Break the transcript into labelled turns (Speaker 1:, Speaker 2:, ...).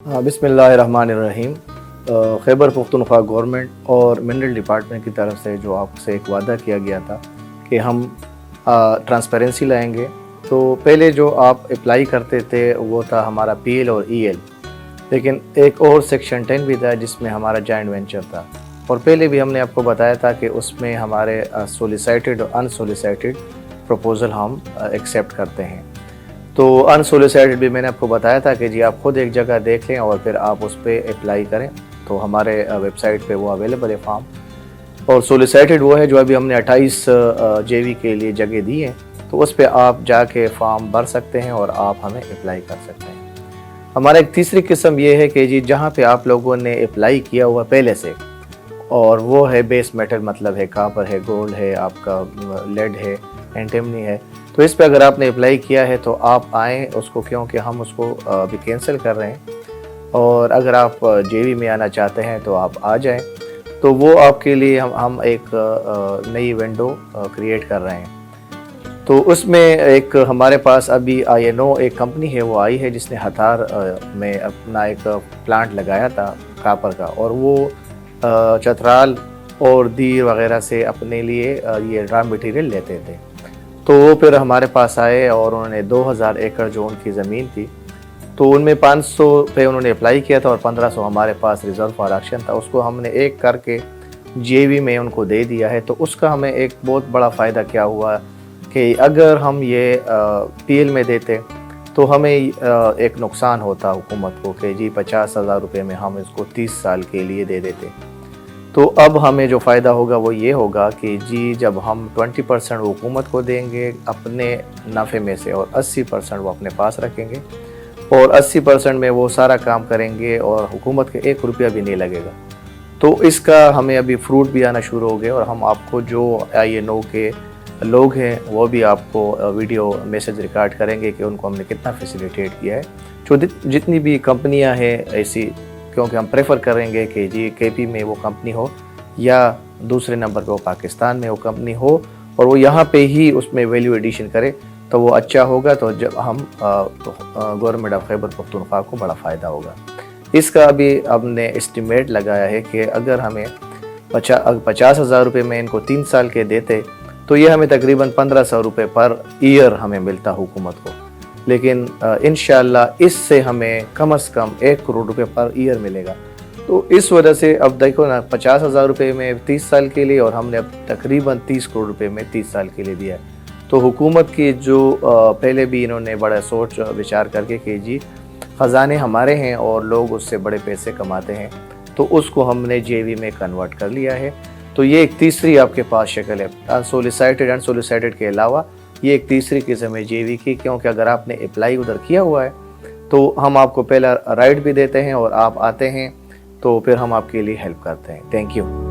Speaker 1: बिस्मिल्लाहिर्रहमानिर्रहीम। खैबर पख्तूनख्वा गवर्नमेंट और mineral department की तरफ से जो आपसे एक वादा किया गया था कि हम ट्रांसपेरेंसी लाएंगे, तो पहले जो आप अप्लाई करते थे वो था हमारा पीएल और ईएल, लेकिन एक और सेक्शन 10 भी था जिसमें हमारा जॉइंट वेंचर था। और पहले भी हमने आपको बताया था कि उसमें हमारे सोलिसिटेड और अनसोलिसिटेड प्रपोज़ल हम एक्सेप्ट करते हैं। तो अनसोलिसिटेड भी मैंने आपको बताया था कि जी आप खुद एक जगह देख लें और फिर आप उस पर अप्लाई करें, तो हमारे वेबसाइट पे वो अवेलेबल है फॉर्म। और सोलिसिटेड वो है जो अभी हमने 28 जेवी के लिए जगह दी है, तो उस पर आप जाके फॉर्म भर सकते हैं और आप हमें अप्लाई कर सकते हैं। हमारा एक तीसरी किस्म ये है कि जी जहाँ पे आप लोगों ने अप्लाई किया हुआ पहले से, और वो है बेस मेटल, मतलब है कापर है, गोल्ड है, आपका लेड है, एंटिमनी है, तो इस पे अगर आपने अप्लाई किया है तो आप आएँ उसको, क्योंकि हम उसको अभी कैंसिल कर रहे हैं। और अगर आप जेवी में आना चाहते हैं तो आप आ जाएं, तो वो आपके लिए हम एक नई विंडो क्रिएट कर रहे हैं। तो उसमें एक हमारे पास अभी INO एक कंपनी है, वो आई है जिसने हथार में अपना एक प्लांट लगाया था कापर का, और वो चतराल और दीर वगैरह से अपने लिए ये रॉ मटेरियल लेते थे। तो वो फिर हमारे पास आए और उन्होंने 2000 एकड़ जो उनकी ज़मीन थी, तो उनमें 500 पे उन्होंने अप्लाई किया था और 1500 हमारे पास रिज़र्व फॉर एक्शन था। उसको हमने एक करके जेवी में उनको दे दिया है। तो उसका हमें एक बहुत बड़ा फ़ायदा क्या हुआ कि अगर हम ये पीएल में देते तो हमें एक नुकसान होता हुकूमत को कि जी 50,000 रुपये में हम इसको 30 साल के लिए दे देते। तो अब हमें जो फ़ायदा होगा वो ये होगा कि जी जब हम 20% हुकूमत को देंगे अपने नफ़े में से, और 80% वो अपने पास रखेंगे, और 80% में वो सारा काम करेंगे और हुकूमत के 1 रुपया भी नहीं लगेगा। तो इसका हमें अभी फ्रूट भी आना शुरू हो गए, और हम आपको जो INO के लोग हैं वो भी आपको वीडियो मैसेज रिकॉर्ड करेंगे कि उनको हमने कितना फैसिलिटेट किया है। जो जितनी भी कंपनियां हैं ऐसी, क्योंकि हम प्रेफर करेंगे कि जी KP में वो कंपनी हो या दूसरे नंबर पे वो पाकिस्तान में वो कंपनी हो, और वो यहाँ पे ही उसमें वैल्यू एडिशन करे, तो वो अच्छा होगा। तो जब हम गवर्नमेंट ऑफ खैबर पख्तूनख्वा को बड़ा फ़ायदा होगा। इसका अभी हमने एस्टिमेट लगाया है कि अगर हमें 50,000 रुपये में इनको 3 साल के देते, तो ये हमें तकरीबन 1500 रुपये पर ईयर हमें मिलता हुकूमत को। लेकिन इंशाअल्लाह इससे हमें कम से कम 1 करोड़ रुपये पर ईयर मिलेगा। तो इस वजह से अब देखो ना, 50,000 रुपये में 30 साल के लिए, और हमने अब तकरीबन 30 करोड़ रुपये में 30 साल के लिए दिया है। तो हुकूमत की जो पहले भी इन्होंने बड़ा सोच विचार करके कि जी ख़जाने हमारे हैं और लोग उससे बड़े पैसे कमाते हैं, तो उसको हमने जेवी में कन्वर्ट कर लिया है। तो ये एक तीसरी आपके पास शक्ल है, अनसोलिसिटेड के अलावा ये एक तीसरी किस्म है जेवी की, क्योंकि अगर आपने अप्लाई उधर किया हुआ है तो हम आपको पहला राइट भी देते हैं, और आप आते हैं तो फिर हम आपके लिए हेल्प करते हैं। Thank you.